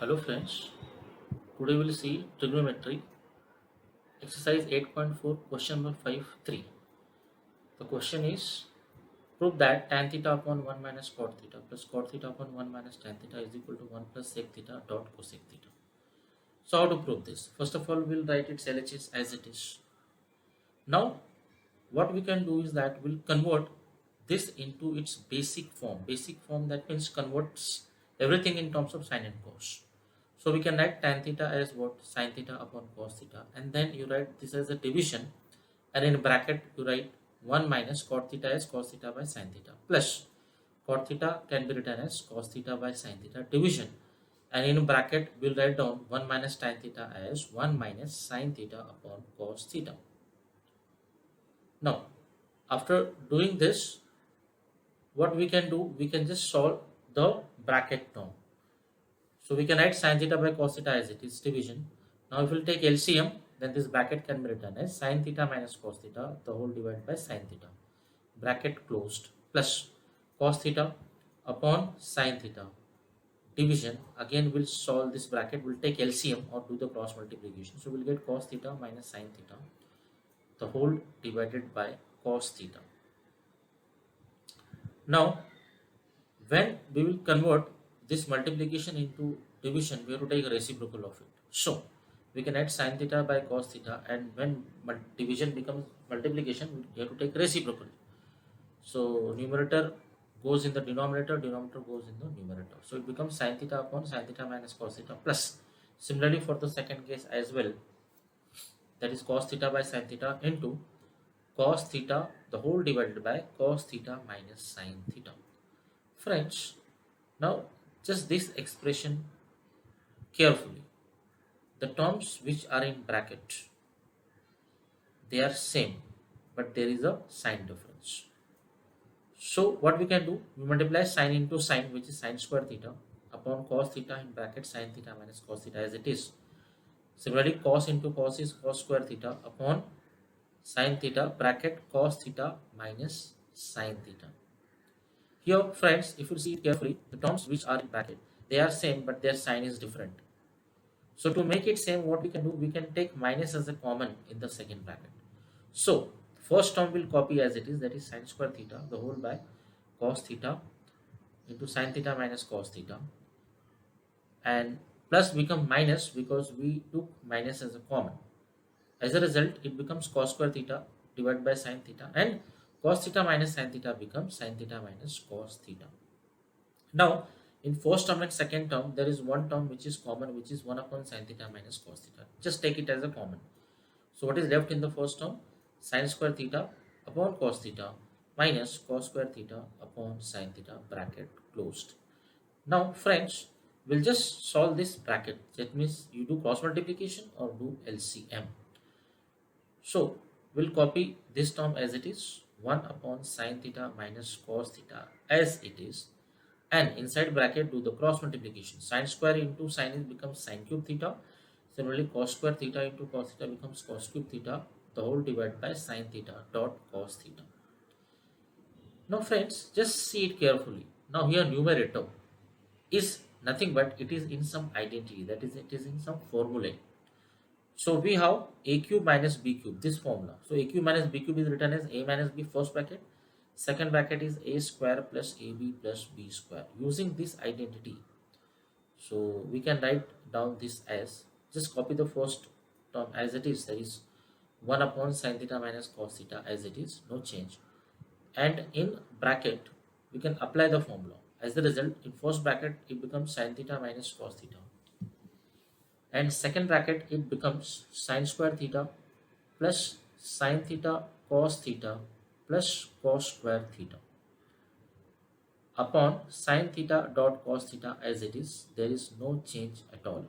Hello friends, today we'll see trigonometry exercise 8.4 question number 5.3. The question is prove that tan theta upon 1 minus cot theta plus cot theta upon 1 minus tan theta is equal to 1 plus sec theta dot cosec theta. So how to prove this? First of all, we'll write its LHS as it is. Now what we can do is that we'll convert this into its basic form. Basic form, that means converts everything in terms of sine and cos. So we can write tan theta as what? Sine theta upon cos theta, and then you write this as a division, and in bracket you write 1 minus cot theta as cos theta by sine theta plus cot theta can be written as cos theta by sine theta division, and in bracket we'll write down 1 minus tan theta as 1 minus sine theta upon cos theta. Now after doing this, what we can do, we can just solve the bracket term. So we can write sin theta by cos theta as it is division. Now if we will take LCM, then this bracket can be written as sin theta minus cos theta the whole divided by sin theta, bracket closed, plus cos theta upon sin theta division. Again we'll solve this bracket, we'll take LCM or do the cross multiplication. So we'll get cos theta minus sin theta the whole divided by cos theta. Now when we will convert this multiplication into division, we have to take a reciprocal of it. So we can add sin theta by cos theta, and when division becomes multiplication, we have to take reciprocal. So numerator goes in the denominator, denominator goes in the numerator. So it becomes sin theta upon sin theta minus cos theta plus. Similarly for the second case as well, that is cos theta by sin theta into cos theta the whole divided by cos theta minus sin theta. Friends, now just this expression carefully. The terms which are in bracket, they are same, but there is a sign difference. So what we can do, we multiply sine into sine, which is sine square theta, upon cos theta in bracket sine theta minus cos theta as it is. Similarly, cos into cos is cos square theta upon sine theta bracket cos theta minus sine theta. Here friends, if you see it carefully, the terms which are in bracket, they are same, but their sign is different. So to make it same, what we can do, we can take minus as a common in the second bracket. So first term will copy as it is, that is sine square theta the whole by cos theta into sine theta minus cos theta, and plus become minus because we took minus as a common. As a result, it becomes cos square theta divided by sine theta, and cos theta minus sine theta becomes sine theta minus cos theta. Now in first term and second term, there is one term which is common, which is 1 upon sin theta minus cos theta. Just take it as a common. So what is left in the first term? Sin square theta upon cos theta minus cos square theta upon sin theta, bracket closed. Now friends, we'll just solve this bracket. That means you do cross multiplication or do LCM. So we'll copy this term as it is, 1 upon sin theta minus cos theta as it is, and inside bracket do the cross multiplication. Sin square into sin becomes sin cube theta. Similarly, cos square theta into cos theta becomes cos cube theta the whole divided by sin theta dot cos theta. Now friends, just see it carefully. Now here numerator is nothing but it is in some identity, that is it is in some formula. So we have a cube minus b cube, this formula. So a cube minus b cube is written as a minus b first bracket. Second bracket is a square plus ab plus b square. Using this identity, so we can write down this as, just copy the first term as it is, that is 1 upon sin theta minus cos theta as it is, no change. And in bracket, we can apply the formula. As the result, in first bracket, it becomes sin theta minus cos theta. And second bracket, it becomes sin square theta plus sin theta cos theta plus cos square theta upon sin theta dot cos theta as it is. There is no change at all,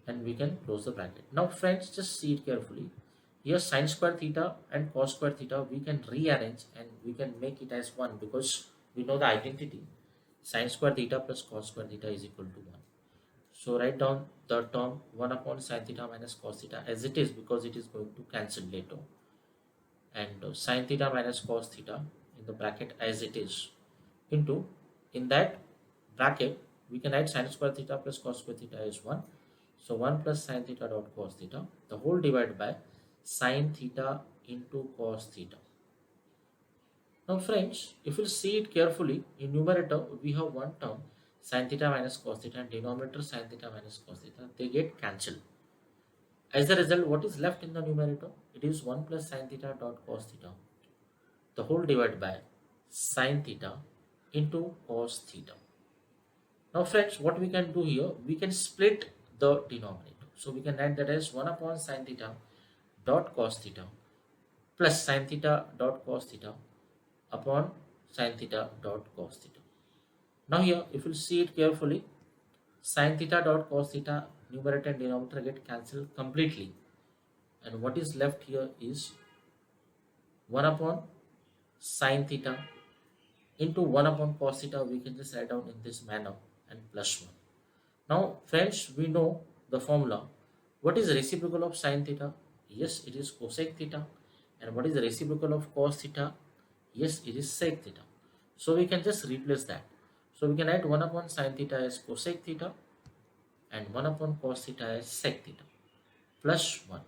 and we can close the bracket. Now friends, just see it carefully. Here sin square theta and cos square theta we can rearrange and we can make it as 1 because we know the identity. Sin square theta plus cos square theta is equal to 1. So write down the term 1 upon sin theta minus cos theta as it is because it is going to cancel later, and sin theta minus cos theta in the bracket as it is, into, in that bracket we can write sin square theta plus cos square theta is 1. So 1 plus sin theta dot cos theta, the whole divided by sin theta into cos theta. Now friends, if you see it carefully, in numerator we have one term sin theta minus cos theta and denominator sin theta minus cos theta. They get cancelled. As a result, what is left in the numerator? It is 1 plus sin theta dot cos theta, the whole divided by sin theta into cos theta. Now friends, what we can do here, we can split the denominator. So we can write that as 1 upon sin theta dot cos theta plus sin theta dot cos theta upon sin theta dot cos theta. Now here, if you see it carefully, sin theta dot cos theta, numerator and denominator get cancelled completely. And what is left here is 1 upon sin theta into 1 upon cos theta. We can just write down in this manner and plus 1. Now friends, we know the formula. What is the reciprocal of sin theta? Yes, it is cosec theta. And what is the reciprocal of cos theta? Yes, it is sec theta. So we can just replace that. So we can write 1 upon sin theta as cosec theta and 1 upon cos theta as sec theta plus 1.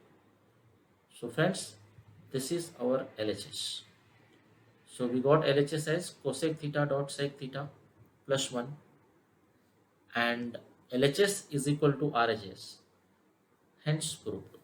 So friends, this is our LHS. So we got LHS as cosec theta dot sec theta plus 1 and LHS is equal to RHS, hence proved.